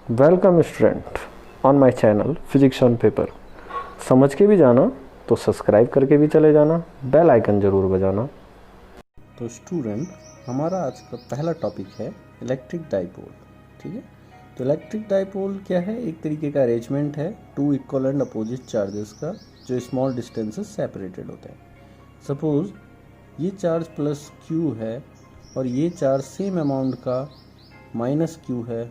Welcome student on my channel physics on paper. समझ के भी जाना तो सब्सक्राइब करके भी चले जाना, बेल आइकन ज़रूर बजाना। तो स्टूडेंट, हमारा आज का पहला टॉपिक है इलेक्ट्रिक डाइपोल। ठीक है, तो इलेक्ट्रिक डाइपोल क्या है? एक तरीके का अरेंजमेंट है two equal and opposite charges का जो स्मॉल डिस्टेंसेस सेपरेटेड होते हैं। सपोज ये चार्ज प्लस क्यू है और ये चार्ज सेम अमाउंट का माइनस क्यू है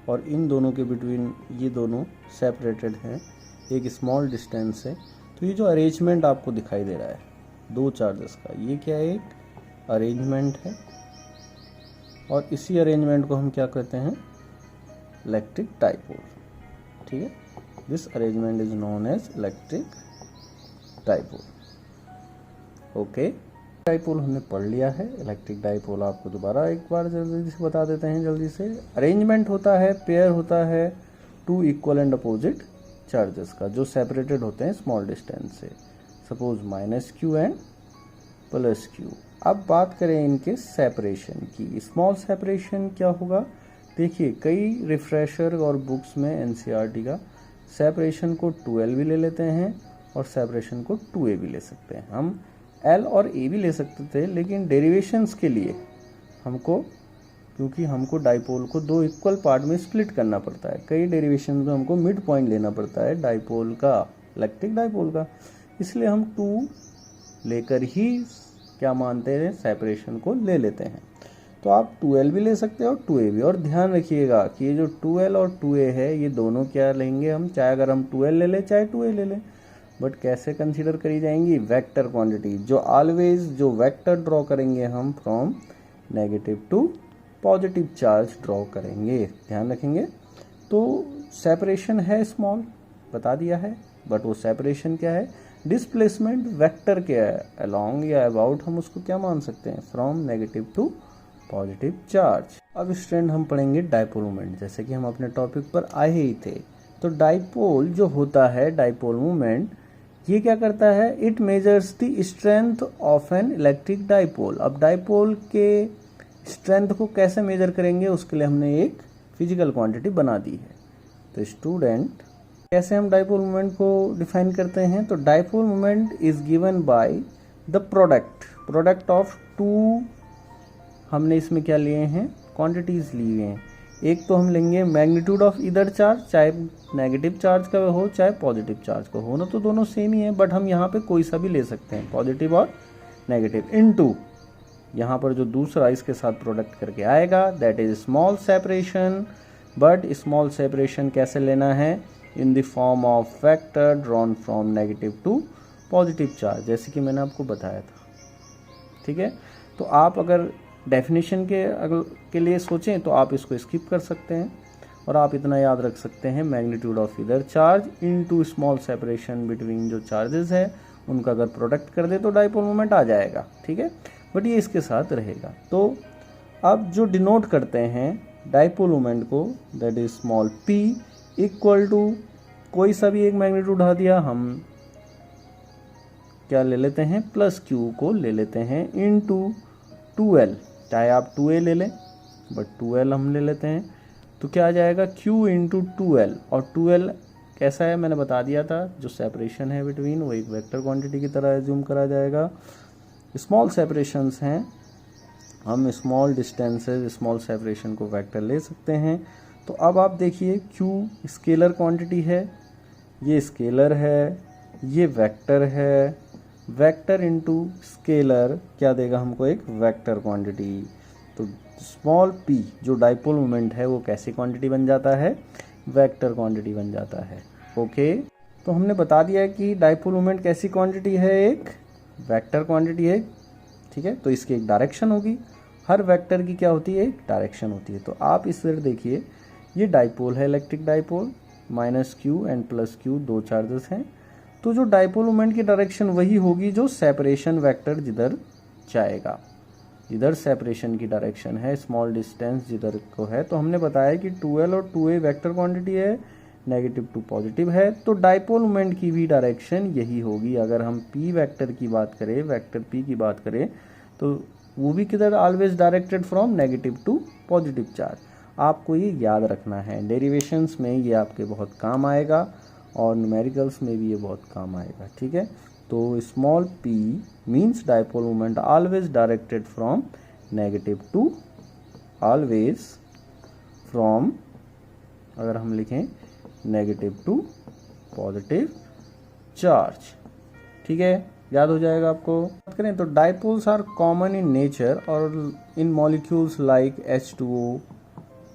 और इन दोनों के बिटवीन ये दोनों सेपरेटेड हैं एक स्मॉल डिस्टेंस से। तो ये जो अरेंजमेंट आपको दिखाई दे रहा है दो चार्जेस का, ये क्या है? एक अरेंजमेंट है और इसी अरेंजमेंट को हम क्या कहते हैं? Electric dipole. ठीक है, this arrangement is known as electric dipole. Okay, dipole हमने पढ़ लिया है। इलेक्ट्रिक डाइपोल आपको दोबारा एक बार जल्दी से बता देते हैं। जल्दी से, अरेंजमेंट होता है, पेयर होता है two equal and opposite charges का जो सेपरेटेड होते हैं स्मॉल डिस्टेंस से। Suppose minus Q and plus Q. अब बात करें इनके सेपरेशन की। स्मॉल सेपरेशन क्या होगा? देखिए, कई रिफ्रेशर और बुक्स में एनसीईआरटी का सेपरेशन को 2L भी ले लेते हैं और सेपरेशन को 2A भी ले सकते हैं। हम L और A भी ले सकते थे, लेकिन डेरिवेशंस के लिए क्योंकि हमको डाइपोल को दो इक्वल पार्ट में स्प्लिट करना पड़ता है, कई डेरिवेशन में हमको मिड पॉइंट लेना पड़ता है डाइपोल का, इलेक्ट्रिक डाइपोल का, इसलिए हम 2 लेकर ही क्या मानते हैं? सेपरेशन को ले लेते हैं। तो आप 2L भी ले सकते हैं और 2A भी। और ध्यान रखिएगा कि ये जो 2L और 2A है ये दोनों क्या लेंगे हम? चाहे अगर हम 2L ले लें चाहे 2A ले लें, बट कैसे कंसीडर करी जाएंगी? वेक्टर क्वांटिटी, जो ऑलवेज जो वेक्टर ड्रॉ करेंगे हम from negative to positive charge draw करेंगे। ध्यान रखेंगे। तो सेपरेशन है स्मॉल, बता दिया है, बट वो सेपरेशन क्या है? डिस्प्लेसमेंट वेक्टर क्या है? अलोंग या अबाउट हम उसको क्या मान सकते हैं? From negative to positive charge. अब स्टूडेंट हम पढ़ेंगे डाइपोल मोमेंट, जैसे कि हम अपने टॉपिक पर आए ही थे। तो डाइपोल जो होता है, डाइपोल मोमेंट, ये क्या करता है? It measures the strength of an electric dipole. अब डाइपोल के स्ट्रेंथ को कैसे मेजर करेंगे? उसके लिए हमने एक फिजिकल क्वांटिटी बना दी है। तो स्टूडेंट, कैसे हम डाइपोल मोमेंट को डिफाइन करते हैं? तो dipole moment is given by the product of two, हमने इसमें क्या लिए हैं? क्वांटिटीज लिए हैं। एक तो हम लेंगे मैग्नीट्यूड ऑफ इधर चार्ज, चाहे नेगेटिव चार्ज का हो चाहे पॉजिटिव चार्ज का हो, ना तो दोनों सेम ही है, बट हम यहाँ पे कोई सा भी ले सकते हैं, पॉजिटिव और नेगेटिव, इनटू यहाँ पर जो दूसरा इसके साथ प्रोडक्ट करके आएगा that is small separation. But small separation कैसे लेना है? In the form of vector drawn from negative to positive charge, जैसे कि मैंने आपको बताया था। ठीक है, तो आप अगर डेफिनेशन के लिए सोचें तो आप इसको स्किप कर सकते हैं और आप इतना याद रख सकते हैं, मैग्नीट्यूड ऑफ इधर charge into small separation between जो चार्जेस है उनका अगर प्रोडक्ट कर दे तो डाइपोल मोमेंट आ जाएगा। ठीक है, बट ये इसके साथ रहेगा। तो अब जो डिनोट करते हैं डाइपोल मोमेंट को, that is small p equal to, कोई सा भी एक मैग्नीट्यूड उठा दिया, हम क्या ले लेते हैं? प्लस q को ले लेते हैं इनटू 2L, चाहे आप 2A ले लें बट 2L हम ले लेते हैं। तो क्या आ जाएगा? Q into 2L। और 2L कैसा है? मैंने बता दिया था, जो सेपरेशन है बिटवीन वो एक वेक्टर क्वांटिटी की तरह एज्यूम करा जाएगा। स्मॉल सेपरेशंस हैं, हम स्मॉल डिस्टेंसेस स्मॉल सेपरेशन को वेक्टर ले सकते हैं। तो अब आप देखिए, Q स्केलर क्वांटिटी है, ये स्केलर है, ये वेक्टर है, वेक्टर इनटू स्केलर क्या देगा हमको? एक वेक्टर क्वांटिटी। तो स्मॉल p जो डाइपोल मोमेंट है वो कैसी क्वांटिटी बन जाता है? वेक्टर क्वांटिटी बन जाता है। ओके, तो हमने बता दिया है कि डाइपोल मोमेंट कैसी क्वांटिटी है? एक वेक्टर क्वांटिटी है। ठीक है, तो इसकी एक डायरेक्शन होगी, हर वेक्टर की क्या होती है? एक डायरेक्शन होती है। तो आप इस तरह देखिए, ये डाइपोल है, electric dipole, minus Q and plus Q दो चार्जेस हैं। तो जो डाइपोल मोमेंट की डायरेक्शन वही होगी जो सेपरेशन वेक्टर जिधर जाएगा, जिधर सेपरेशन की डायरेक्शन है, स्मॉल डिस्टेंस जिधर को है। तो हमने बताया कि 2L और 2A वेक्टर क्वांटिटी है, नेगेटिव टू पॉजिटिव है, तो डाइपोल मोमेंट की भी डायरेक्शन यही होगी। अगर हम p वेक्टर की बात करें, वेक्टर p की बात करें, तो वो भी किधर? Always directed from negative to positive charge. आपको ये याद रखना है, डेरिवेशंस में ये आपके बहुत काम आएगा और न्यूमेरिकल्स में भी ये बहुत काम आएगा, ठीक है। तो small p means dipole moment always directed from negative to, always from, अगर हम लिखें नेगेटिव टू पॉजिटिव चार्ज, ठीक है, याद हो जाएगा आपको। बात करें तो dipoles are common in nature और in molecules like H2O,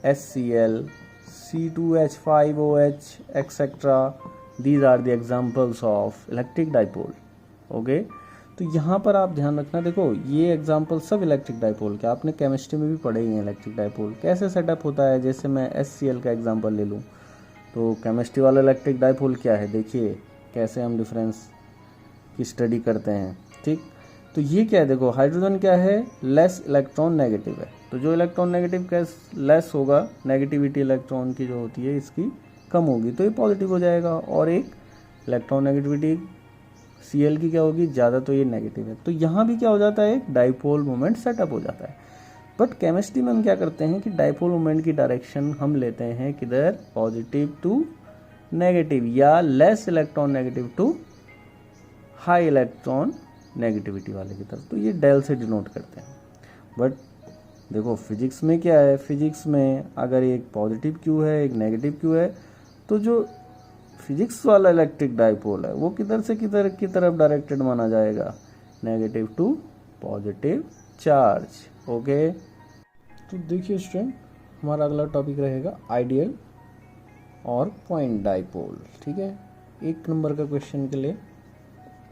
HCl, C2H5OH etcetera, these are the examples of electric dipole. Okay, तो यहाँ पर आप ध्यान रखना, देखो ये एग्जाम्पल सब इलेक्ट्रिक डाइपोल के, आपने केमिस्ट्री में भी पढ़े ही हैं। इलेक्ट्रिक डाइपोल कैसे सेटअप होता है, जैसे मैं HCl का एग्जाम्पल ले लूँ, तो केमिस्ट्री वाला इलेक्ट्रिक डाइपोल क्या है, देखिए कैसे हम डिफरेंस की स्टडी करते हैं, ठीक। तो ये क्या है, देखो हाइड्रोजन क्या है, लेस इलेक्ट्रॉन नेगेटिव है, तो जो इलेक्ट्रॉन नेगेटिव कैसे लेस होगा, नेगेटिविटी इलेक्ट्रॉन की जो होती है इसकी कम होगी, तो ये पॉजिटिव हो जाएगा। और एक इलेक्ट्रॉन नेगेटिविटी Cl की क्या होगी, ज़्यादा, तो ये नेगेटिव है। तो यहाँ भी क्या हो जाता है, एक डाइपोल मोमेंट सेटअप हो जाता है। बट केमिस्ट्री में हम क्या करते हैं कि डाइपोल मोमेंट की डायरेक्शन हम लेते हैं किधर, पॉजिटिव टू नेगेटिव या less electron negative to high electron negativity वाले की तरफ, तो ये डेल से डिनोट करते हैं। बट देखो फिजिक्स में क्या है, फिजिक्स में अगर एक पॉजिटिव क्यू है एक नेगेटिव क्यू है, तो जो फिजिक्स वाला इलेक्ट्रिक डाइपोल है वो किधर से किधर की तरफ डायरेक्टेड माना जाएगा, negative to positive charge. Okay, तो देखिए स्टूडेंट, हमारा अगला टॉपिक रहेगा आइडियल और पॉइंट डाइपोल, ठीक है। 1 नंबर का क्वेश्चन के लिए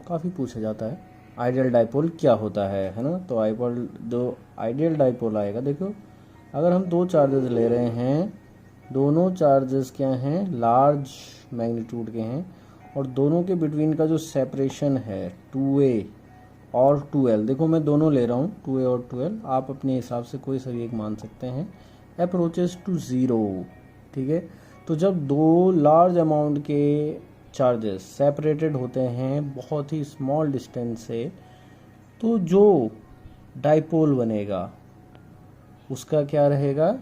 काफ़ी पूछा जाता है, आइडियल डाइपोल क्या होता है ना। तो आइडियल डाइपोल आएगा, देखो अगर हम 2 चार्जेस ले रहे हैं, दोनों चार्जेस क्या हैं, लार्ज मैग्नीट्यूड के हैं, और दोनों के बिटवीन का जो सेपरेशन है 2a और 2l, देखो मैं दोनों ले रहा हूँ 2a और 2l, आप अपने हिसाब से कोई सा भी एक मान सकते हैं, अप्रोचेस टू 0, ठीक है। तो जब 2 लार्ज अमाउंट के चार्जेस सेपरेटेड होते हैं बहुत ही स्मॉल डिस्टेंस से, तो जो डाइपोल बनेगा उसका क्या रहेगा,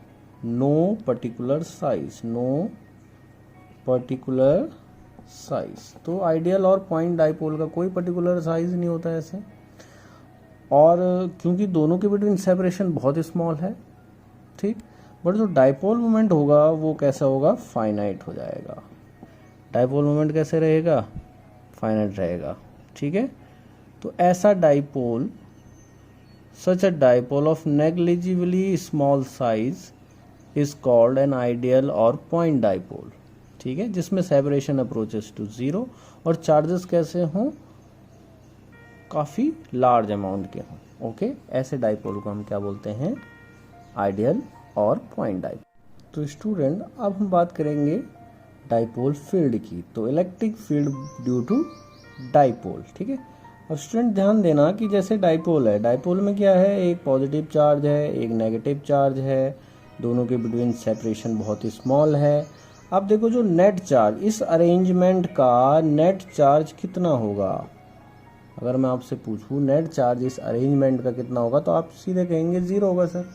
no particular size, no particular size. तो आइडियल और पॉइंट डाइपोल का कोई पर्टिकुलर साइज नहीं होता ऐसे, और क्योंकि दोनों के बिटवीन सेपरेशन बहुत स्मॉल है, ठीक। बट जो डाइपोल मोमेंट होगा वो कैसा होगा, फाइनाइट हो जाएगा। डाइपोल मोमेंट कैसे रहेगा, फाइनाइट रहेगा, ठीक है। तो ऐसा dipole, such a dipole of negligibly small size is called an ideal और पॉइंट डाइपोल, ठीक है, जिसमें सेपरेशन अप्रोचेस टू 0 और चार्जेस कैसे हों, काफ़ी लार्ज अमाउंट के हों। ओके, ऐसे डाइपोल को हम क्या बोलते हैं, आइडियल और पॉइंट डाइपोल। तो स्टूडेंट अब हम बात करेंगे डाइपोल फील्ड की, तो electric field due to dipole, ठीक है। अब स्टूडेंट ध्यान देना कि जैसे डाइपोल है, डाइपोल में क्या है, एक पॉजिटिव चार्ज है एक नेगेटिव चार्ज है, दोनों के बिटवीन सेपरेशन बहुत ही स्मॉल है। अब देखो जो नेट चार्ज, इस अरेंजमेंट का नेट चार्ज कितना होगा, अगर मैं आपसे पूछूं नेट चार्ज इस अरेंजमेंट का कितना होगा, तो आप सीधे कहेंगे 0 होगा सर,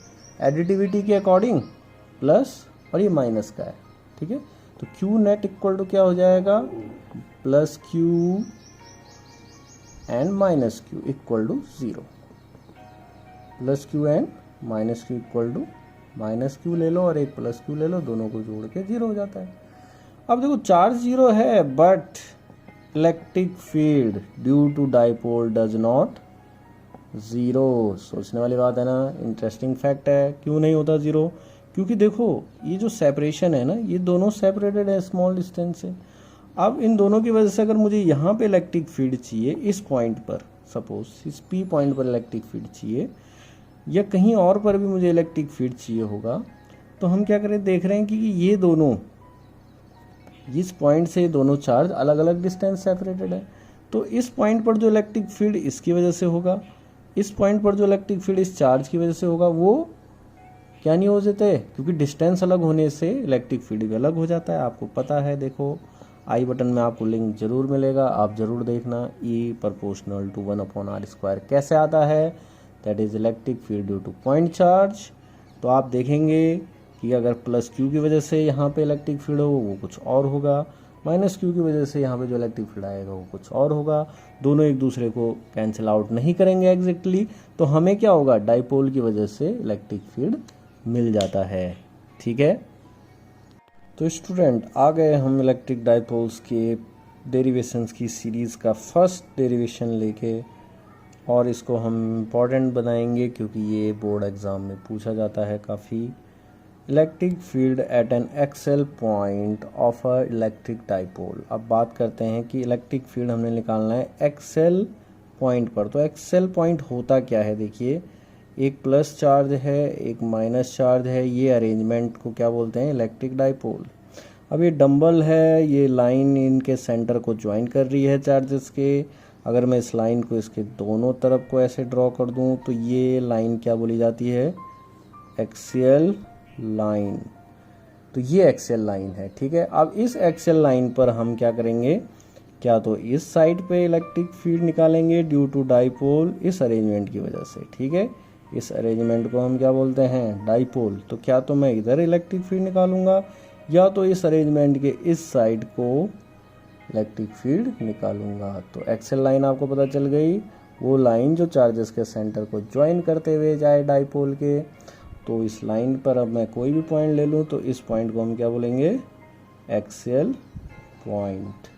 एडिटिविटी के अकॉर्डिंग प्लस, और ये माइनस का है, ठीक है। तो क्यू नेट इक्वल टू क्या हो जाएगा, plus Q and minus Q equal to 0, plus Q and minus Q equal to, minus Q ले लो और एक प्लस क्यू ले लो, दोनों को जोड़ के 0 हो जाता है। अब देखो चार्ज 0 है but electric field due to dipole does not 0। सोचने वाली बात है ना, इंटरेस्टिंग फैक्ट है। क्यों नहीं होता 0, क्योंकि देखो ये जो सेपरेशन है ना, ये दोनों सेपरेटेड है स्मॉल डिस्टेंस से। अब इन दोनों की वजह से अगर मुझे यहाँ पे इलेक्ट्रिक फील्ड चाहिए, इस पॉइंट पर, सपोज इस P पॉइंट पर इलेक्ट्रिक फील्ड चाहिए, या कहीं और पर भी मुझे इलेक्ट्रिक फील्ड चाहिए होगा, तो हम क्या करें, देख रहे हैं कि ये दोनों, इस पॉइंट से दोनों चार्ज अलग अलग डिस्टेंस सेपरेटेड है, तो इस पॉइंट पर जो इलेक्ट्रिक फील्ड इसकी वजह से होगा, इस पॉइंट पर जो इलेक्ट्रिक फील्ड इस चार्ज की वजह से होगा, वो क्या नहीं हो जाते, क्योंकि डिस्टेंस अलग होने से इलेक्ट्रिक फील्ड भी अलग हो जाता है, आपको पता है। देखो आई बटन में आपको लिंक जरूर मिलेगा, आप जरूर देखना। E प्रोपोर्शनल टू 1/r² कैसे आता है, that is electric field due to point charge. तो आप देखेंगे कि अगर प्लस क्यू की वजह से यहाँ पे इलेक्ट्रिक फील्ड हो वो कुछ और होगा, माइनस क्यू की वजह से यहाँ पे जो इलेक्ट्रिक फील्ड आएगा वो कुछ और होगा। दोनों एक दूसरे को कैंसिल आउट नहीं करेंगे एग्जैक्टली, तो हमें क्या होगा, डाइपोल की वजह से इलेक्ट्रिक फील्ड मिल जाता है। ठीक है, तो स्टूडेंट आ गए हम इलेक्ट्रिक डाइपोल्स के डेरिवेशंस की सीरीज़ का फर्स्ट डेरिवेशन लेके, और इसको हम इम्पॉर्टेंट बनाएंगे क्योंकि ये बोर्ड एग्ज़ाम में पूछा जाता है काफ़ी। Electric field at an axial point of a electric dipole. अब बात करते हैं कि इलेक्ट्रिक फील्ड हमने निकालना है एक्सेल पॉइंट पर। तो एक्सेल पॉइंट होता क्या है, देखिए एक प्लस चार्ज है एक माइनस चार्ज है, ये अरेंजमेंट को क्या बोलते हैं, इलेक्ट्रिक डाइपोल। अब ये डंबल है, ये लाइन इनके सेंटर को ज्वाइन कर रही है चार्जेस के। अगर मैं इस लाइन को इसके दोनों तरफ को ऐसे ड्रॉ कर दूं तो ये लाइन क्या बोली जाती है, एक्सियल लाइन। तो ये एक्सियल लाइन है। ठीक है, अब इस एक्सियल लाइन पर हम क्या करेंगे, क्या तो इस साइड पे इलेक्ट्रिक फील्ड निकालेंगे ड्यू टू डाइपोल, इस अरेंजमेंट की वजह से। ठीक है, इस अरेंजमेंट को हम क्या बोलते हैं, डाइपोल। तो क्या तो मैं इधर इलेक्ट्रिक फील्ड निकालूंगा या तो इस अरेंजमेंट के इस साइड को इलेक्ट्रिक फील्ड निकालूंगा। तो एक्सेल लाइन आपको पता चल गई, वो लाइन जो चार्जेस के सेंटर को ज्वाइन करते हुए जाए डाइपोल के। तो इस लाइन पर अब मैं कोई भी पॉइंट ले लूँ तो इस पॉइंट को हम क्या बोलेंगे, एक्सियल पॉइंट।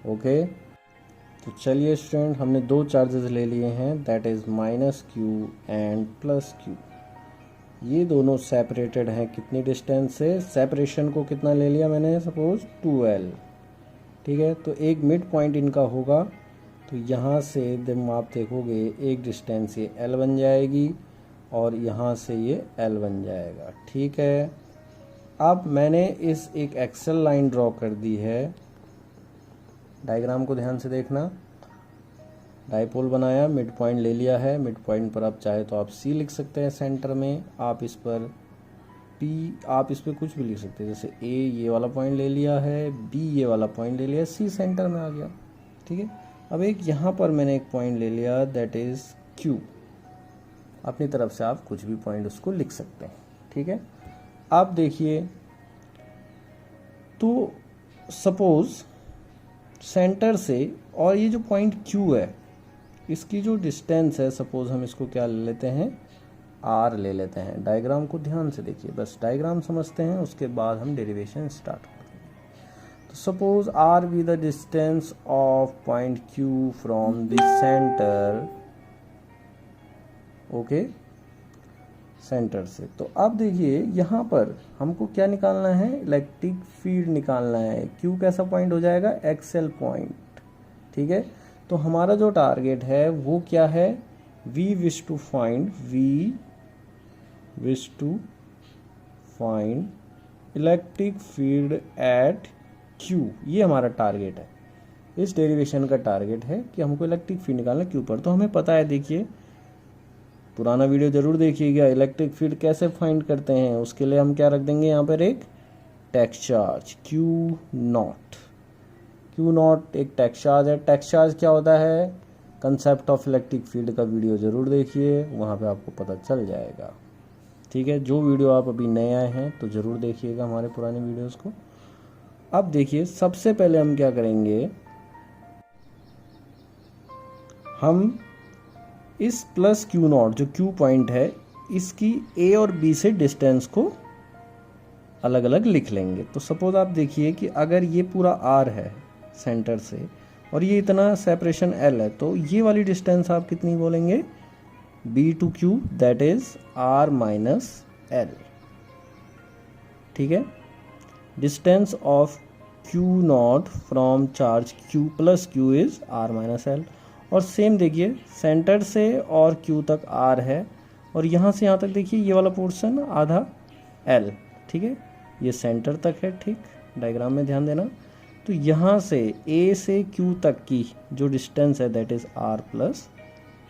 ओके, तो चलिए स्टूडेंट, हमने दो चार्जेस ले लिए हैं, that is minus Q and plus Q. ये दोनों सेपरेटेड हैं कितनी डिस्टेंस से, सेपरेशन को कितना ले लिया मैंने, सपोज 2L। ठीक है, तो एक मिड पॉइंट इनका होगा, तो यहाँ से जब आप देखोगे एक डिस्टेंस ये L बन जाएगी और यहाँ से ये L बन जाएगा। ठीक है, अब मैंने इस एक एक्सेल लाइन ड्रॉ कर दी है, डायग्राम को ध्यान से देखना। डाइपोल बनाया, मिड पॉइंट ले लिया है, मिड पॉइंट पर आप चाहे तो आप C लिख सकते हैं सेंटर में, आप इस पर P, आप इस पर कुछ भी लिख सकते हैं, जैसे A ये वाला पॉइंट ले लिया है, B ये वाला पॉइंट ले लिया, C सेंटर में आ गया। ठीक है, अब एक यहाँ पर मैंने एक पॉइंट ले लिया, दैट इज़ Q। अपनी तरफ से आप कुछ भी पॉइंट उसको लिख सकते हैं। ठीक है, आप देखिए, तो सपोज सेंटर से और ये जो पॉइंट Q है इसकी जो डिस्टेंस है, सपोज हम इसको क्या ले लेते हैं, R ले लेते हैं। डायग्राम को ध्यान से देखिए, बस डायग्राम समझते हैं, उसके बाद हम डेरिवेशन स्टार्ट करते हैं। तो suppose R be the distance of point Q from the centre, okay, centre से। तो अब देखिए यहाँ पर हमको क्या निकालना है, इलेक्ट्रिक फील्ड निकालना है। Q कैसा पॉइंट हो जाएगा, एक्सेल पॉइंट। ठीक है, तो हमारा जो टारगेट है वो क्या है, we wish to find electric field at Q। ये हमारा टारगेट है, इस डेरिवेशन का टारगेट है कि हमको इलेक्ट्रिक फील्ड निकालना Q पर। तो हमें पता है, देखिए पुराना वीडियो जरूर देखिएगा, इलेक्ट्रिक फील्ड कैसे फाइंड करते हैं। उसके लिए हम क्या रख देंगे यहाँ पर, एक टेक्स्ट चार्ज Q नॉट एक टेक्स्ट चार्ज है। टेक्स्ट चार्ज क्या होता है, कंसेप्ट ऑफ इलेक्ट्रिक फील्ड का वीडियो ज़रूर देखिए, वहाँ पे आपको पता चल जाएगा। ठीक है, जो वीडियो आप अभी नए आए हैं तो ज़रूर देखिएगा हमारे पुराने वीडियोस को। अब देखिए, सबसे पहले हम क्या करेंगे, हम इस प्लस Q नॉट जो Q पॉइंट है इसकी A और B से डिस्टेंस को अलग अलग लिख लेंगे। तो सपोज आप देखिए कि अगर ये पूरा R है सेंटर से और ये इतना सेपरेशन L है, तो ये वाली डिस्टेंस आप कितनी बोलेंगे, B to Q, that is R minus L। ठीक है, distance of Q not from charge Q plus Q is R minus L। और सेम देखिए, सेंटर से और Q तक R है और यहाँ से यहाँ तक देखिए ये वाला पोर्शन आधा L। ठीक है, ये सेंटर तक है। ठीक, डायग्राम में ध्यान देना। तो यहाँ से A से Q तक की जो डिस्टेंस है that is R plus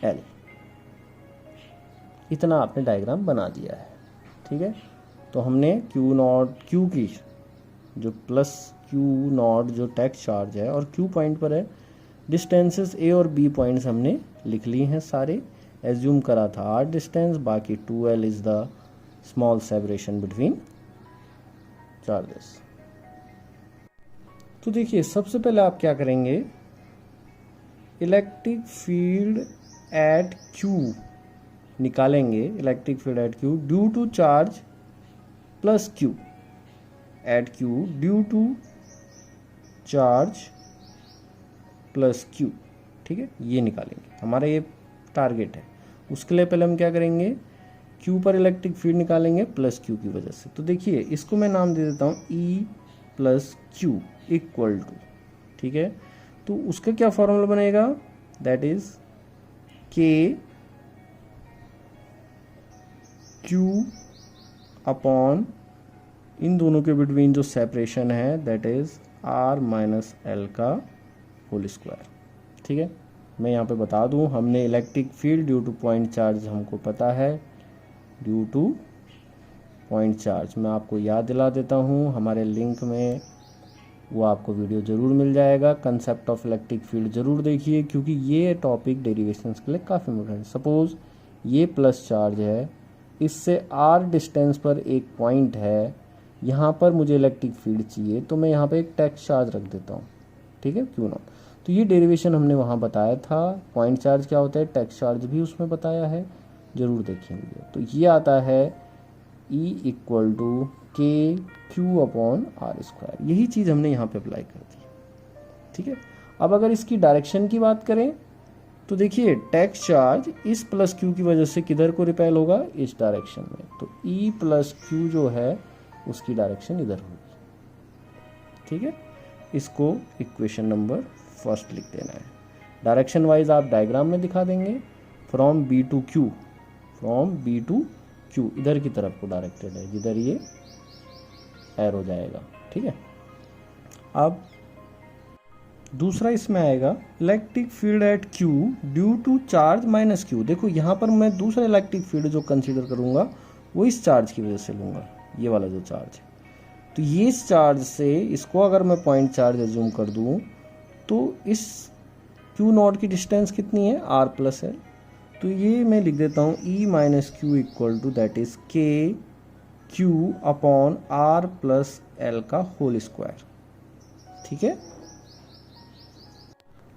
L। इतना आपने डायग्राम बना दिया है। ठीक है, तो हमने Q की जो प्लस Q नॉट जो टेक्स्ट चार्ज है और Q पॉइंट पर है, डिस्टेंसेस A और B पॉइंट्स हमने लिख लिए हैं सारे। एज्यूम करा था R डिस्टेंस, बाकी 2L is the small separation between charges. तो देखिए सबसे पहले आप क्या करेंगे, इलेक्ट्रिक फील्ड एट क्यू निकालेंगे। Electric field at Q due to charge plus Q, at Q due to charge plus Q. ठीक है, ये निकालेंगे, हमारा ये टारगेट है। उसके लिए पहले हम क्या करेंगे, क्यू पर इलेक्ट्रिक फील्ड निकालेंगे प्लस क्यू की वजह से। तो देखिए इसको मैं नाम दे देता हूँ E plus Q equal to, ठीक है, तो उसका क्या फॉर्मूला बनेगा, दैट इज के क्यू अपॉन इन दोनों के बिटवीन जो सेपरेशन है that is R minus L का होल स्क्वायर। ठीक है, मैं यहाँ पे बता दूँ, हमने electric field due to point charge हमको पता है, ड्यू टू पॉइंट चार्ज मैं आपको याद दिला देता हूँ, हमारे लिंक में वो आपको वीडियो ज़रूर मिल जाएगा। कंसेप्ट ऑफ इलेक्ट्रिक फील्ड ज़रूर देखिए, क्योंकि ये टॉपिक डेरिवेशंस के लिए काफ़ी इंपॉर्टेंट है। सपोज़ ये प्लस चार्ज है, इससे आर डिस्टेंस पर एक पॉइंट है, यहाँ पर मुझे इलेक्ट्रिक फील्ड चाहिए, तो मैं यहाँ पे एक टैक्स चार्ज रख देता हूँ। ठीक है, क्यों ना, तो ये डेरिवेशन हमने वहाँ बताया था। पॉइंट चार्ज क्या होता है, टैक्स चार्ज भी उसमें बताया है, ज़रूर देखेंगे। तो ये आता है E इक्वल टू के क्यू अपॉन आर स्क्वायर, यही चीज़ हमने यहाँ पे अप्लाई कर दी। ठीक है, अब अगर इसकी डायरेक्शन की बात करें तो देखिए टैक्स चार्ज इस प्लस क्यू की वजह से किधर को रिपेल होगा, इस डायरेक्शन में, तो E प्लस क्यू जो है उसकी डायरेक्शन इधर होगी। ठीक है, इसको इक्वेशन नंबर फर्स्ट लिख देना है। डायरेक्शन वाइज आप डायग्राम में दिखा देंगे, from B to Q, from B to Q इधर की तरफ को डायरेक्टेड है, जिधर ये एरो जाएगा। ठीक है, अब दूसरा इसमें आएगा electric field at Q due to charge minus Q. देखो यहाँ पर मैं दूसरा इलेक्ट्रिक फील्ड जो कंसीडर करूँगा वो इस चार्ज की वजह से लूँगा, ये वाला जो चार्ज है। तो ये इस चार्ज से इसको अगर मैं पॉइंट चार्ज एज्यूम कर दूँ तो इस क्यू नॉट की डिस्टेंस कितनी है, आर प्लस एल, तो ये मैं लिख देता हूँ E minus Q equal to that is के Q upon r plus l का होल स्क्वायर। ठीक है,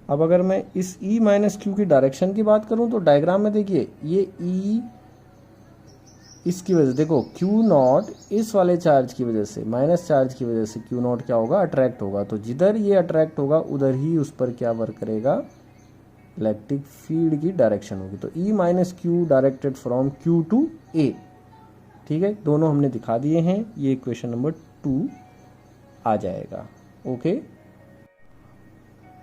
अब अगर मैं इस ई माइनस क्यू की डायरेक्शन की बात करूं तो डायग्राम में देखिए ये ई इसकी वजह से, देखो क्यू नॉट इस वाले चार्ज की वजह से, माइनस चार्ज की वजह से क्यू नॉट क्या होगा, अट्रैक्ट होगा, तो जिधर ये अट्रैक्ट होगा उधर ही उस पर क्या वर्क करेगा, इलेक्ट्रिक फील्ड की डायरेक्शन होगी। तो E minus q directed from q to A. ठीक है, दोनों हमने दिखा दिए हैं, ये इक्वेशन नंबर 2 आ जाएगा। ओके,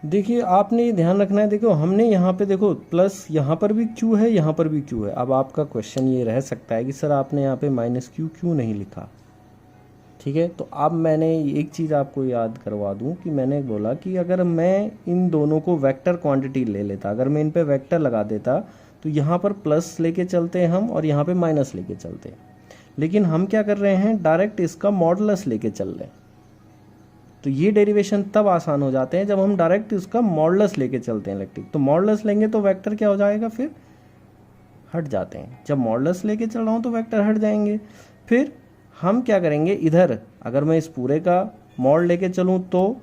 देखिए आपने ये ध्यान रखना है, देखो हमने यहाँ पे देखो प्लस यहाँ पर भी क्यू है, यहाँ पर भी क्यू है। अब आपका क्वेश्चन ये रह सकता है कि सर आपने यहाँ पे माइनस क्यू क्यों नहीं लिखा। ठीक है, तो अब मैंने एक चीज़ आपको याद करवा दूं कि मैंने बोला कि अगर मैं इन दोनों को वेक्टर क्वांटिटी ले लेता, अगर मैं इन पे वेक्टर लगा देता तो यहाँ पर प्लस लेके चलते हैं हम और यहाँ पे माइनस लेके चलते हैं, लेकिन हम क्या कर रहे हैं, डायरेक्ट इसका मॉडुलस लेके चल रहे हैं। तो ये डेरिवेशन तब आसान हो जाते हैं जब हम डायरेक्ट इसका मॉडुलस लेके चलते हैं इलेक्ट्रिक। तो मॉडुलस लेंगे तो वेक्टर क्या हो जाएगा, फिर हट जाते हैं। जब मॉडुलस लेके चल रहा हूँ तो वेक्टर हट जाएंगे। फिर हम क्या करेंगे, इधर अगर मैं इस पूरे का मॉड लेके चलूँ तो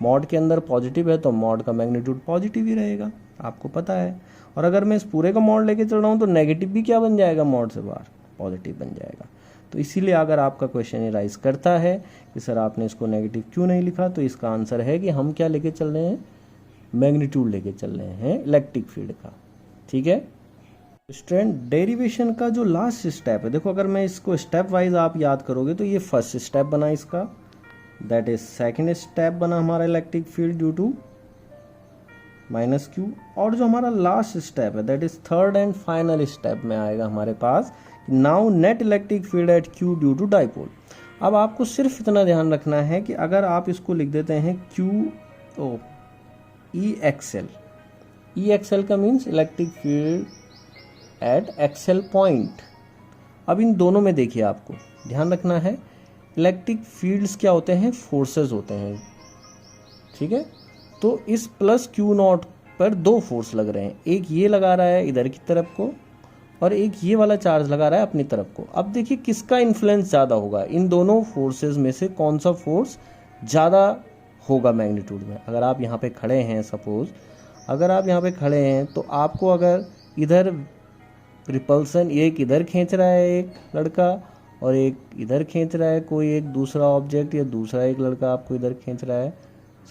मॉड के अंदर पॉजिटिव है तो मॉड का मैग्नीट्यूड पॉजिटिव ही रहेगा, आपको पता है। और अगर मैं इस पूरे का मॉड लेके चल रहा हूँ तो नेगेटिव भी क्या बन जाएगा, मॉड से बाहर पॉजिटिव बन जाएगा। तो इसीलिए अगर आपका क्वेश्चन ये राइज करता है कि सर आपने इसको नेगेटिव क्यों नहीं लिखा, तो इसका आंसर है कि हम क्या लेके चल रहे हैं, मैग्नीट्यूड लेके चल रहे हैं इलेक्ट्रिक फील्ड का। ठीक है स्टूडेंट, डेरिवेशन का जो लास्ट स्टेप है, देखो अगर मैं इसको स्टेप वाइज आप याद करोगे तो ये फर्स्ट स्टेप बना इसका, दैट इज सेकेंड स्टेप बना हमारा electric field due to minus q, और जो हमारा लास्ट स्टेप है that is third and final step में आएगा हमारे पास, now net electric field at Q due to dipole. अब आपको सिर्फ इतना ध्यान रखना है कि अगर आप इसको लिख देते हैं क्यू ओ ई एक्सएल, ई एक्सएल का means electric field eight XL point. अब इन दोनों में देखिए आपको ध्यान रखना है, इलेक्ट्रिक फील्ड्स क्या होते हैं, फोर्सेस होते हैं। ठीक है, तो इस प्लस क्यू नॉट पर दो फोर्स लग रहे हैं, एक ये लगा रहा है इधर की तरफ को और एक ये वाला चार्ज लगा रहा है अपनी तरफ को। अब देखिए किसका इन्फ्लुएंस ज़्यादा होगा, इन दोनों फोर्सेस में से कौन सा फोर्स ज़्यादा होगा मैग्नीट्यूड में। अगर आप यहाँ पे खड़े हैं, सपोज अगर आप यहाँ पे खड़े हैं तो आपको अगर इधर रिपल्सन एक इधर खींच रहा है एक लड़का और एक इधर खींच रहा है कोई एक दूसरा ऑब्जेक्ट, या दूसरा एक लड़का आपको इधर खींच रहा है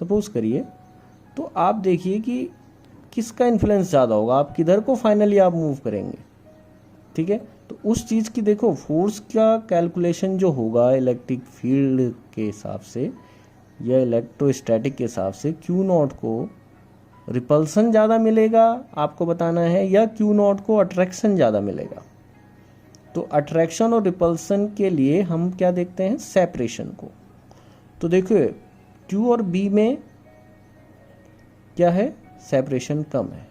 सपोज करिए, तो आप देखिए कि किसका इन्फ्लुएंस ज़्यादा होगा, आप किधर को फाइनली आप मूव करेंगे। ठीक है, तो उस चीज़ की देखो फोर्स का कैलकुलेशन जो होगा इलेक्ट्रिक फील्ड के हिसाब से या इलेक्ट्रोस्टैटिक के हिसाब से, क्यू नॉट को रिपल्सन ज़्यादा मिलेगा आपको बताना है, या क्यू नॉट को अट्रैक्शन ज़्यादा मिलेगा। तो अट्रैक्शन और रिपल्सन के लिए हम क्या देखते हैं, सेपरेशन को। तो देखिए क्यू और बी में क्या है, सेपरेशन कम है,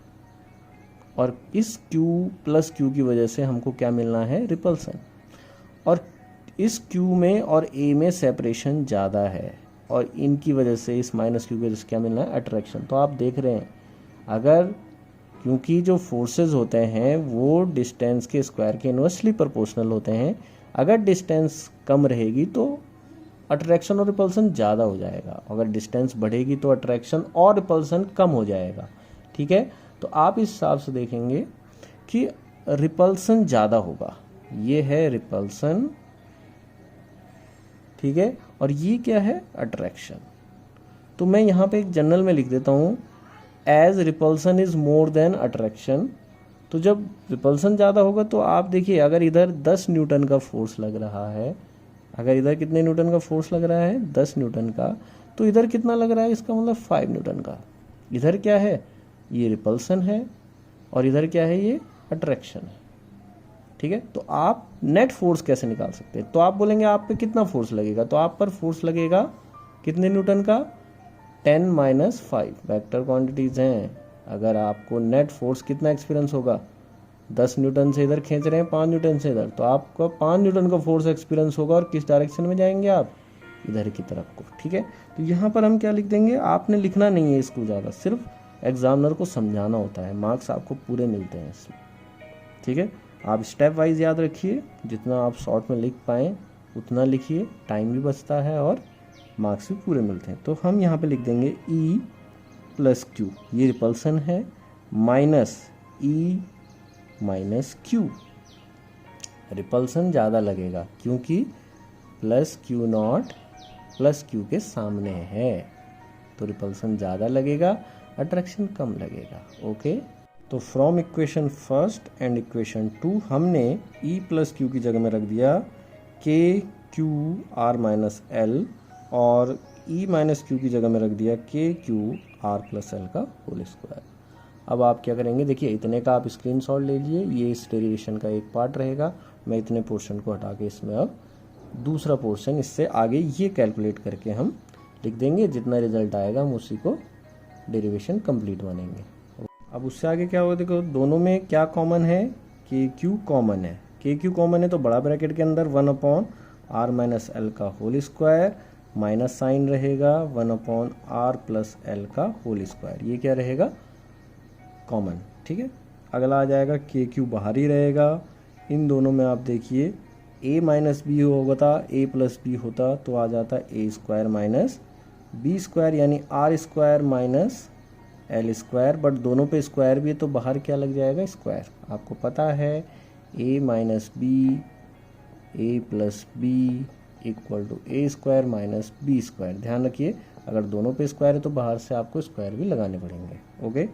और इस Q प्लस Q की वजह से हमको क्या मिलना है, रिपल्सन। और इस Q में और A में सेपरेशन ज़्यादा है, और इनकी वजह से इस माइनस Q की वजह से क्या मिलना है, अट्रैक्शन। तो आप देख रहे हैं अगर, क्योंकि जो फोर्सेस होते हैं वो डिस्टेंस के स्क्वायर के इन्वर्सली प्रोपोर्शनल होते हैं, अगर डिस्टेंस कम रहेगी तो अट्रैक्शन और रिपल्सन ज़्यादा हो जाएगा, अगर डिस्टेंस बढ़ेगी तो अट्रैक्शन और रिपल्सन कम हो जाएगा। ठीक है, तो आप इस हिसाब से देखेंगे कि रिपल्सन ज़्यादा होगा, ये है रिपल्सन, ठीक है, और ये क्या है, अट्रैक्शन। तो मैं यहाँ पे एक जनरल में लिख देता हूँ, as repulsion is more than attraction. तो जब रिपल्सन ज़्यादा होगा तो आप देखिए अगर इधर 10 न्यूटन का फोर्स लग रहा है, अगर इधर कितने न्यूटन का फोर्स लग रहा है, 10 न्यूटन का, तो इधर कितना लग रहा है, इसका मतलब 5 न्यूटन का। इधर क्या है, ये रिपल्सन है, और इधर क्या है, ये अट्रैक्शन है। ठीक है, तो आप नेट फोर्स कैसे निकाल सकते हैं, तो आप बोलेंगे आप पे कितना फोर्स लगेगा, तो आप पर फोर्स लगेगा कितने न्यूटन का, 10 माइनस 5 वेक्टर क्वांटिटीज हैं। अगर आपको नेट फोर्स कितना एक्सपीरियंस होगा, 10 न्यूटन से इधर खींच रहे हैं, 5 न्यूटन से इधर, तो आपको 5 न्यूटन का फोर्स एक्सपीरियंस होगा, और किस डायरेक्शन में जाएंगे आप, इधर की तरफ को। ठीक है, तो यहाँ पर हम क्या लिख देंगे, आपने लिखना नहीं है इसको ज़्यादा, सिर्फ एग्जामिनर को समझाना होता है, मार्क्स आपको पूरे मिलते हैं इसमें। ठीक है, आप स्टेप वाइज याद रखिए, जितना आप शॉर्ट में लिख पाएँ उतना लिखिए, टाइम भी बचता है और मार्क्स भी पूरे मिलते हैं। तो हम यहाँ पे लिख देंगे E प्लस क्यू, ये रिपल्सन है, minus E minus Q, repulsion ज़्यादा लगेगा क्योंकि plus Q not plus Q के सामने है, तो रिपल्सन ज़्यादा लगेगा, अट्रैक्शन कम लगेगा। ओके, तो from equation first and equation 2 हमने E प्लस क्यू की जगह में रख दिया के क्यू आर माइनस एल, और E माइनस क्यू की जगह में रख दिया के क्यू आर प्लस एल का होल स्क्वायर। अब आप क्या करेंगे, देखिए इतने का आप स्क्रीनशॉट ले लीजिए, ये इस डेरिवेशन का एक पार्ट रहेगा। मैं इतने पोर्शन को हटा के इसमें अब दूसरा पोर्शन इससे आगे ये कैलकुलेट करके हम लिख देंगे, जितना रिजल्ट आएगा हम उसी को डेरिवेशन कंप्लीट मानेंगे। अब उससे आगे क्या होगा, देखो दोनों में क्या कॉमन है, के क्यू कॉमन है, के क्यू कॉमन है तो बड़ा ब्रैकेट के अंदर 1 अपॉन आर माइनस एल का होल स्क्वायर, माइनस साइन रहेगा 1 अपॉन आर प्लस एल का होल स्क्वायर, ये क्या रहेगा, कॉमन। ठीक है, अगला आ जाएगा के क्यू बाहर ही रहेगा, इन दोनों में आप देखिए ए माइनस बी होता, ए प्लस बी होता तो आ जाता A square minus B square, यानी R square minus L square, but दोनों पे स्क्वायर भी है तो बाहर क्या लग जाएगा, स्क्वायर। आपको पता है a minus b a plus b equal to a square minus B square. ध्यान रखिए अगर दोनों पे स्क्वायर है तो बाहर से आपको स्क्वायर भी लगाने पड़ेंगे। ओके,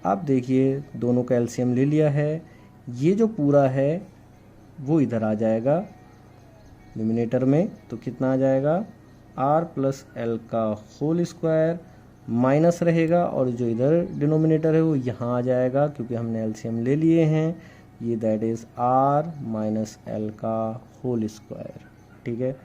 आप देखिए दोनों का एलसीएम ले लिया है, ये जो पूरा है वो इधर आ जाएगा न्यूमरेटर में, तो कितना आ जाएगा, आर प्लस एल का होल स्क्वायर, माइनस रहेगा और जो इधर डिनोमिनेटर है वो यहाँ आ जाएगा क्योंकि हमने एलसीएम ले लिए हैं, ये that is R minus L का होल स्क्वायर। ठीक है,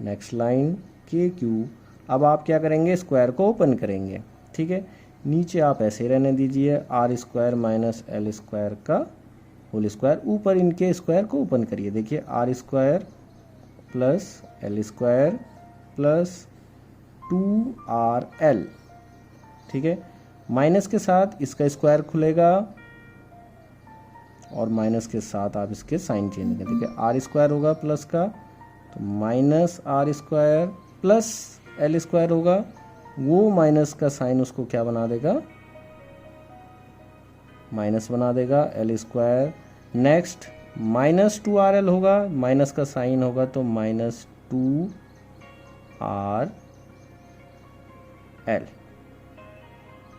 नेक्स्ट लाइन के क्यू, अब आप क्या करेंगे, स्क्वायर को ओपन करेंगे। ठीक है, नीचे आप ऐसे रहने दीजिए, R square minus L square का होल स्क्वायर, ऊपर इनके स्क्वायर को ओपन करिए, देखिए R square plus L square plus 2RL। ठीक है, माइनस के साथ इसका स्क्वायर खुलेगा और माइनस के साथ आप इसके साइन चेंज करें। देखिए आर स्क्वायर होगा प्लस का, तो minus R square plus L square होगा, वो माइनस का साइन उसको क्या बना देगा, माइनस बना देगा L square. Next minus 2RL होगा, माइनस का साइन होगा तो माइनस 2RL,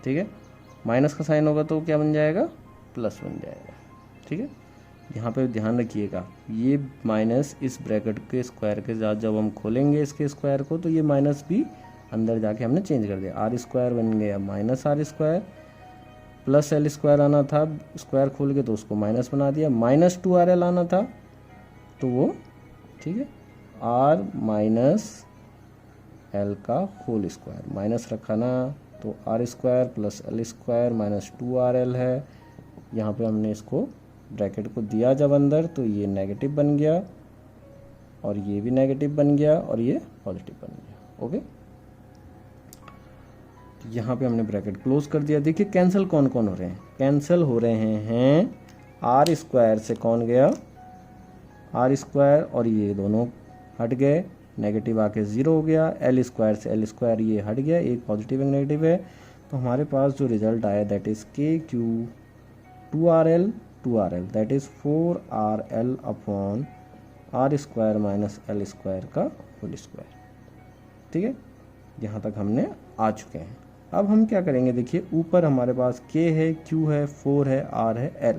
ठीक है। माइनस का साइन होगा तो क्या बन जाएगा, प्लस बन जाएगा, ठीक है। यहाँ पे ध्यान रखिएगा, ये माइनस इस ब्रैकेट के स्क्वायर के साथ जब हम खोलेंगे इसके स्क्वायर को, तो ये माइनस भी अंदर जाके हमने चेंज कर दिया, आर स्क्वायर बन गया minus R square, plus L square आना था स्क्वायर खोल के तो उसको माइनस बना दिया, माइनस 2RL आना था तो वो, ठीक है, आर माइनस एल का होल स्क्वायर, माइनस रखा ना तो R square plus L square minus 2RL है। यहाँ पे हमने इसको ब्रैकेट को दिया जब अंदर, तो ये नेगेटिव बन गया और ये भी नेगेटिव बन गया और ये पॉजिटिव बन गया। ओके, यहाँ पे हमने ब्रैकेट क्लोज कर दिया। देखिए कैंसिल कौन कौन हो रहे हैं, कैंसिल हो रहे हैं आर स्क्वायर से कौन गया, आर स्क्वायर, और ये दोनों हट गए, नेगेटिव आके 0 हो गया, एल स्क्वायर से एल स्क्वायर ये हट गया, एक पॉजिटिव एक नेगेटिव है। तो हमारे पास जो रिजल्ट आया दैट इज के Q 2RL that is 4RL upon R square minus L square का होल स्क्वायर, ठीक है। यहाँ तक हमने आ चुके हैं। अब हम क्या करेंगे, देखिए ऊपर हमारे पास k है, q है, 4 है, r है, l,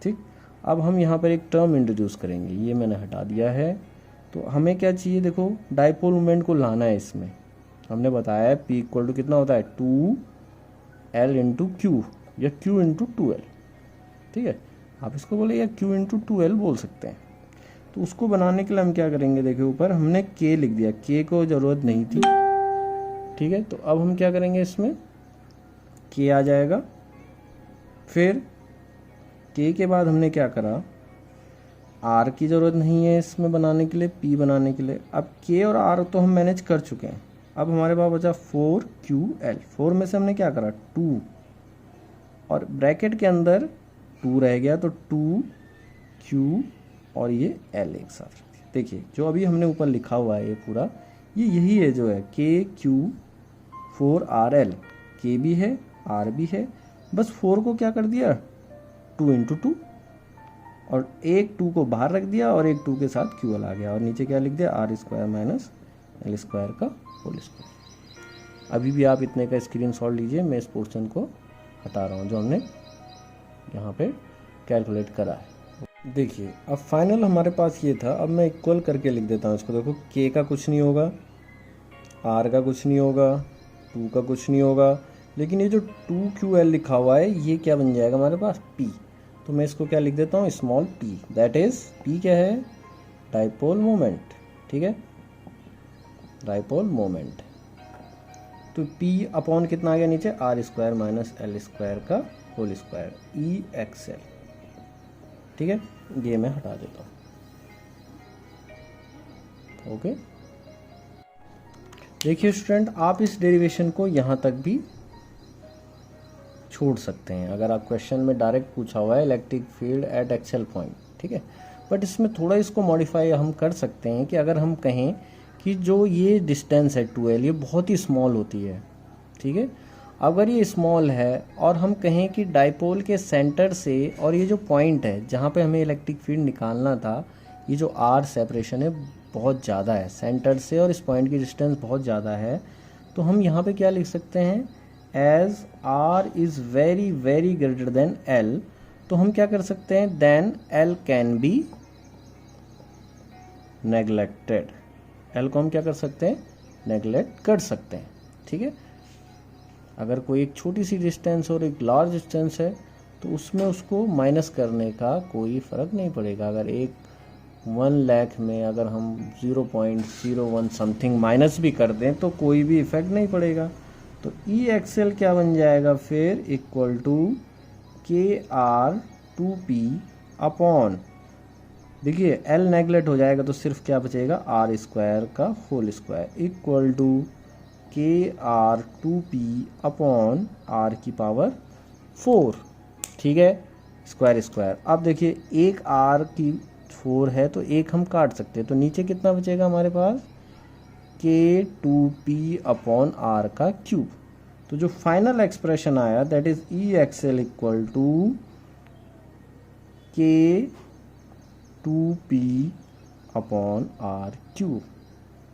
ठीक। अब हम यहाँ पर एक टर्म इंट्रोड्यूस करेंगे, ये मैंने हटा दिया है। तो हमें क्या चाहिए, देखो डाइपोल मोमेंट को लाना है इसमें। हमने बताया है p इक्वल टू कितना होता है 2L इंटू क्यू या q इंटू 2L, ठीक है। आप इसको बोले या q इंटू 2L बोल सकते हैं। तो उसको बनाने के लिए हम क्या करेंगे, देखिए ऊपर हमने k लिख दिया, k को ज़रूरत नहीं थी, ठीक है। तो अब हम क्या करेंगे, इसमें k आ जाएगा, फिर k के बाद हमने क्या करा, r की ज़रूरत नहीं है इसमें बनाने के लिए, p बनाने के लिए। अब k और r तो हम मैनेज कर चुके हैं। अब हमारे पास बचा 4QL, 4 में से हमने क्या करा 2, और ब्रैकेट के अंदर 2 रह गया तो 2Q और ये L एक साथ। देखिए जो अभी हमने ऊपर लिखा हुआ है ये पूरा, ये यही है जो है KQ4RL, K भी है R भी है, बस 4 को क्या कर दिया 2 इंटू 2, और एक 2 को बाहर रख दिया और एक 2 के साथ QL आ गया, और नीचे क्या लिख दिया R square minus L square का होल स्क्वायर। अभी भी आप इतने का स्क्रीनशॉट लीजिए, मैं इस पोर्शन को हटा रहा हूँ जो हमने यहाँ पे कैलकुलेट करा है। देखिए अब फाइनल हमारे पास ये था। अब मैं इक्वल करके लिख देता हूँ इसको। देखो k का कुछ नहीं होगा, r का कुछ नहीं होगा, 2 का कुछ नहीं होगा, लेकिन ये जो 2QL लिखा हुआ है ये क्या बन जाएगा हमारे पास p। तो मैं इसको क्या लिख देता हूँ small p, that is p क्या है डाइपोल मोमेंट, ठीक है, डाइपोल मोमेंट। तो p अपॉन कितना आ गया नीचे R square minus L square का होल स्क्वायर EXL, ठीक है। ये मैं हटा देता हूँ। ओके, देखिए स्टूडेंट आप इस डेरिवेशन को यहाँ तक भी छोड़ सकते हैं अगर आप क्वेश्चन में डायरेक्ट पूछा हुआ है electric field eight Excel point, ठीक है। बट इसमें थोड़ा इसको मॉडिफाई हम कर सकते हैं कि अगर हम कहें कि जो ये डिस्टेंस है 2L ये बहुत ही स्मॉल होती है, ठीक है। अगर ये स्मॉल है और हम कहें कि डाइपोल के सेंटर से और ये जो पॉइंट है जहाँ पे हमें इलेक्ट्रिक फील्ड निकालना था, ये जो R सेपरेशन है बहुत ज़्यादा है सेंटर से और इस पॉइंट की डिस्टेंस बहुत ज़्यादा है, तो हम यहाँ पे क्या लिख सकते हैं as R is very very greater than L। तो हम क्या कर सकते हैं then L can be neglected, L को हम क्या कर सकते हैं नेग्लेक्ट कर सकते हैं, ठीक है। अगर कोई एक छोटी सी डिस्टेंस और एक लार्ज डिस्टेंस है तो उसमें उसको माइनस करने का कोई फ़र्क नहीं पड़ेगा। अगर एक 1 लाख में अगर हम 0.01 समथिंग माइनस भी कर दें तो कोई भी इफेक्ट नहीं पड़ेगा। तो EXL क्या बन जाएगा फिर इक्वल टू KR2P अपॉन, देखिए L नेगलेक्ट हो जाएगा तो सिर्फ क्या बचेगा R स्क्वायर का whole square equal to KR2P upon R की पावर 4, ठीक है। Square square. अब देखिए एक आर की 4 है तो एक हम काट सकते हैं, तो नीचे कितना बचेगा हमारे पास, k2p अपॉन आर का क्यूब। तो जो फाइनल एक्सप्रेशन आया that is E axial equal to k2p upon r cube.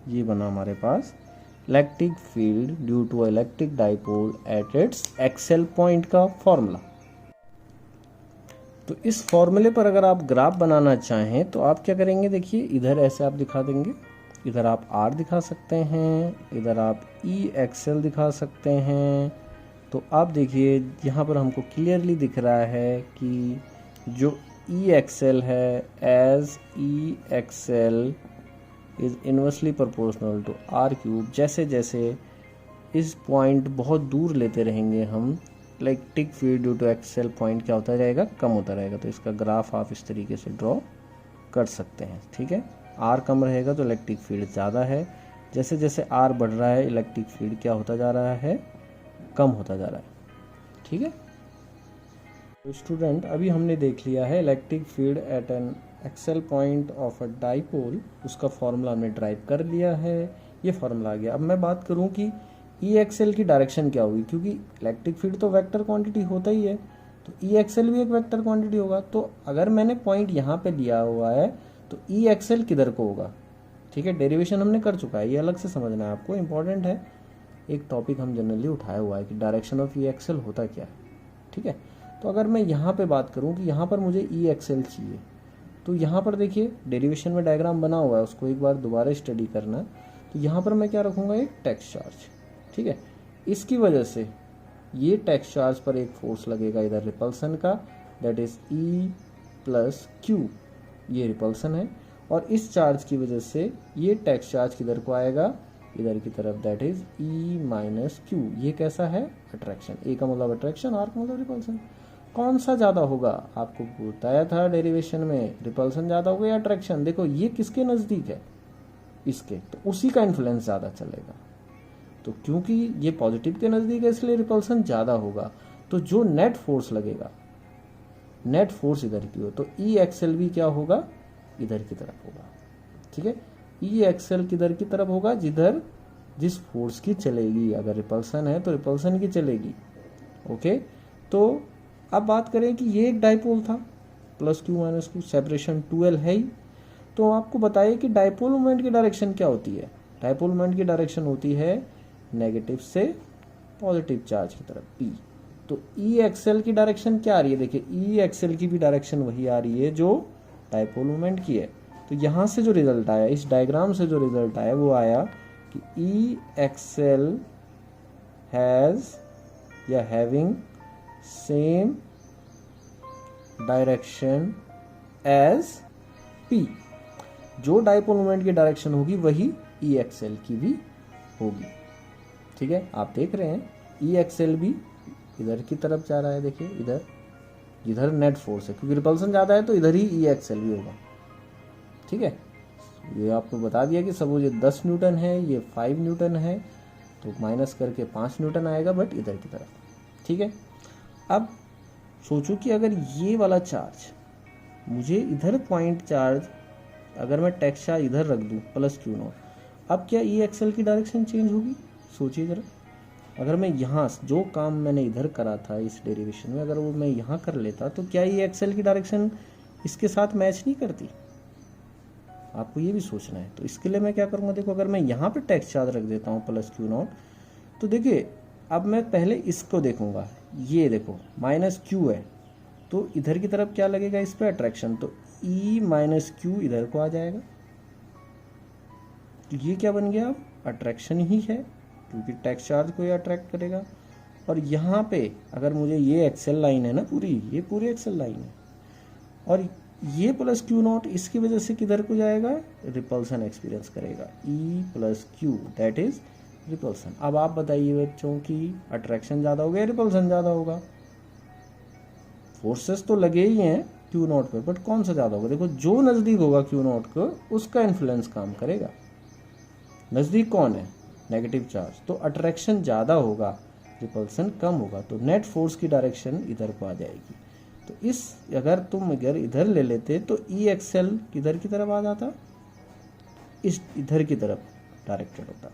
ये बना हमारे पास electric field due to electric dipole at its axial point का फॉर्मूला। तो इस फॉर्मूले पर अगर आप ग्राफ बनाना चाहें तो आप क्या करेंगे, देखिए इधर ऐसे आप दिखा देंगे, इधर आप आर दिखा सकते हैं, इधर आप ई एक्सएल दिखा सकते हैं। तो आप देखिए यहाँ पर हमको क्लियरली दिख रहा है कि जो ई एक्सएल है as E XL is inversely proportional to R cube. जैसे जैसे इस पॉइंट बहुत दूर लेते रहेंगे हम, electric field due to axial point क्या होता जाएगा, कम होता रहेगा। तो इसका ग्राफ आप इस तरीके से ड्रॉ कर सकते हैं, ठीक है। आर कम रहेगा तो इलेक्ट्रिक फील्ड ज़्यादा है, जैसे जैसे आर बढ़ रहा है इलेक्ट्रिक फील्ड क्या होता जा रहा है, कम होता जा रहा है, ठीक है। तो स्टूडेंट अभी हमने देख लिया है electric field at an axial point of a dipole, उसका फॉर्मूला हमने ड्राइव कर लिया है, ये फॉर्मूला आ गया। अब मैं बात करूं कि ई एक्सएल की डायरेक्शन क्या होगी, क्योंकि इलेक्ट्रिक फील्ड तो वेक्टर क्वांटिटी होता ही है, तो ई एक्सएल भी एक वेक्टर क्वांटिटी होगा। तो अगर मैंने पॉइंट यहाँ पे लिया हुआ है तो ई एक्सएल किधर को होगा, ठीक है। डेरिवेशन हमने कर चुका है, ये अलग से समझना है आपको, इंपॉर्टेंट है। एक टॉपिक हम जनरली उठाया हुआ है कि डायरेक्शन ऑफ ई एक्सएल होता क्या है, ठीक है। तो अगर मैं यहाँ पे बात करूँ कि यहाँ पर मुझे ई एक्सएल चाहिए, तो यहाँ पर देखिए डेरिवेशन में डायग्राम बना हुआ है, उसको एक बार दोबारा स्टडी करना। तो यहाँ पर मैं क्या रखूँगा, एक टेक्स्ट चार्ज, ठीक है। इसकी वजह से ये टेक्स्ट चार्ज पर एक फोर्स लगेगा इधर रिपल्सन का, that is E plus Q, ये रिपल्सन है। और इस चार्ज की वजह से ये टेक्स्ट चार्ज किधर को आएगा, इधर की तरफ, that is E minus Q. ये कैसा है, अट्रैक्शन। ए का मतलब अट्रैक्शन, आर का मतलब रिपल्सन। कौन सा ज़्यादा होगा, आपको बताया था डेरिवेशन में, रिपल्सन ज़्यादा होगा या अट्रैक्शन। देखो ये किसके नज़दीक है, इसके, तो उसी का इन्फ्लुएंस ज़्यादा चलेगा। तो क्योंकि ये पॉजिटिव के नज़दीक है इसलिए रिपल्सन ज़्यादा होगा। तो जो नेट फोर्स लगेगा, नेट फोर्स इधर की हो, तो ई एक्सएल भी क्या होगा, इधर की तरफ होगा, ठीक है। ई एक्सएल किधर की तरफ होगा, जिधर जिस फोर्स की चलेगी, अगर रिपल्सन है तो रिपल्सन की चलेगी, ओके। तो अब बात करें कि ये एक डाइपोल था, plus Q minus Q, separation 2L है ही। तो आपको बताइए कि डाइपोल मोमेंट की डायरेक्शन क्या होती है। डाइपोल मोमेंट की डायरेक्शन होती है नेगेटिव से पॉजिटिव चार्ज की तरफ, P। तो ई एक्सएल की डायरेक्शन क्या आ रही है, देखिए ई एक्सएल की भी डायरेक्शन वही आ रही है जो डाइपोल मोमेंट की है। तो यहाँ से जो रिजल्ट आया, इस डायग्राम से जो रिजल्ट आया वो आया कि ई एक्सएल हैज़ या having same direction as P। जो डाइपोल मोमेंट की डायरेक्शन होगी वही ई एक्सएल की भी होगी, ठीक है। आप देख रहे हैं ई एक्सएल भी इधर की तरफ जा रहा है, देखिए इधर, इधर नेट फोर्स है क्योंकि रिपल्सन ज़्यादा है तो इधर ही ई एक्सएल भी होगा, ठीक है। ये आपको बता दिया कि सपोज ये 10 न्यूटन है, ये 5 न्यूटन है, तो माइनस करके 5 न्यूटन आएगा, बट इधर की तरफ, ठीक है। अब सोचो कि अगर ये वाला चार्ज मुझे इधर पॉइंट चार्ज, अगर मैं टेक्स्ट चार्ज इधर रख दूँ प्लस क्यू नॉट, अब क्या ई एक्सएल की डायरेक्शन चेंज होगी, सोचिए जरा। अगर मैं यहाँ जो काम मैंने इधर करा था इस डेरिवेशन में, अगर वो मैं यहाँ कर लेता तो क्या ई एक्सएल की डायरेक्शन इसके साथ मैच नहीं करती, आपको ये भी सोचना है। तो इसके लिए मैं क्या करूँगा, देखो अगर मैं यहाँ पे टेक्स्ट चार्ज रख देता हूँ प्लस क्यू नॉट, तो देखिए अब मैं पहले इसको देखूंगा, ये देखो माइनस क्यू है, तो इधर की तरफ क्या लगेगा, इस पर अट्रैक्शन, तो ई माइनस क्यू इधर को आ जाएगा। तो ये क्या बन गया, अब अट्रैक्शन ही है क्योंकि टेक्स्ट चार्ज को ये अट्रैक्ट करेगा। और यहाँ पे अगर मुझे ये एक्सेल लाइन है ना पूरी, ये पूरी एक्सेल लाइन है, और ये प्लस क्यू नॉट इसकी वजह से किधर को जाएगा, रिपल्सन एक्सपीरियंस करेगा, ई plus Q, that is repulsion. अब आप बताइए बच्चों की अट्रैक्शन ज़्यादा होगा या रिपल्सन ज़्यादा होगा। फोर्सेस तो लगे ही हैं क्यू नॉट पे, बट कौन सा ज़्यादा होगा, देखो जो नज़दीक होगा क्यू नॉट को उसका इन्फ्लुएंस काम करेगा। नज़दीक कौन है, नेगेटिव चार्ज, तो अट्रैक्शन ज़्यादा होगा, रिपल्सन कम होगा, तो नेट फोर्स की डायरेक्शन इधर को आ जाएगी। तो इस अगर तुम इधर ले लेते तो ई एक्सेल किधर की तरफ आ जाता, इस इधर की तरफ डायरेक्टेड होता,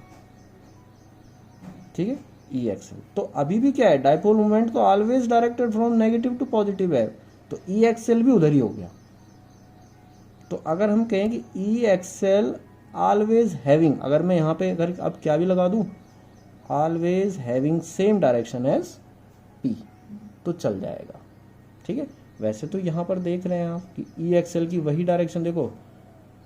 ठीक है, ई एक्सेल। तो अभी भी क्या है, डाइपोल मोमेंट तो always directed from negative to positive है, तो ई एक्सेल भी उधर ही हो गया। तो अगर हम कहें कि ई एक्सेल ऑलवेज हैविंग, अगर मैं यहाँ पे अगर अब क्या भी लगा दूं, always having same direction as P, तो चल जाएगा, ठीक है। वैसे तो यहाँ पर देख रहे हैं आप कि ई एक्सेल की वही डायरेक्शन, देखो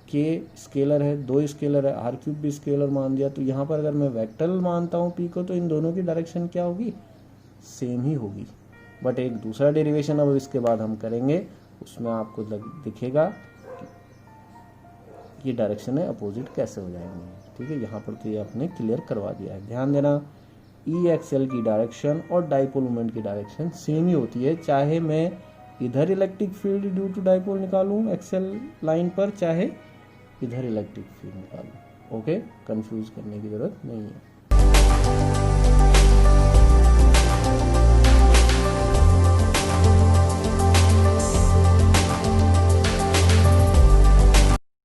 के स्केलर है, 2 स्केलर है, आर क्यूब भी स्केलर मान दिया, तो यहाँ पर अगर मैं वेक्टर मानता हूँ पी को, तो इन दोनों की डायरेक्शन क्या होगी, सेम ही होगी। बट एक दूसरा डेरिवेशन अब इसके बाद हम करेंगे, उसमें आपको दिखेगा कि ये डायरेक्शन है अपोजिट कैसे हो जाएंगे, ठीक है। यहाँ पर तो ये आपने क्लियर करवा दिया है। ध्यान देना, ई एक्सेल की डायरेक्शन और डाइपोल मोमेंट की डायरेक्शन सेम ही होती है, चाहे मैं इधर electric field due to dipole निकालूं एक्सेल लाइन पर, चाहे इधर इलेक्ट्रिक फील्ड निकालूं। ओके, कंफ्यूज करने की जरूरत नहीं है।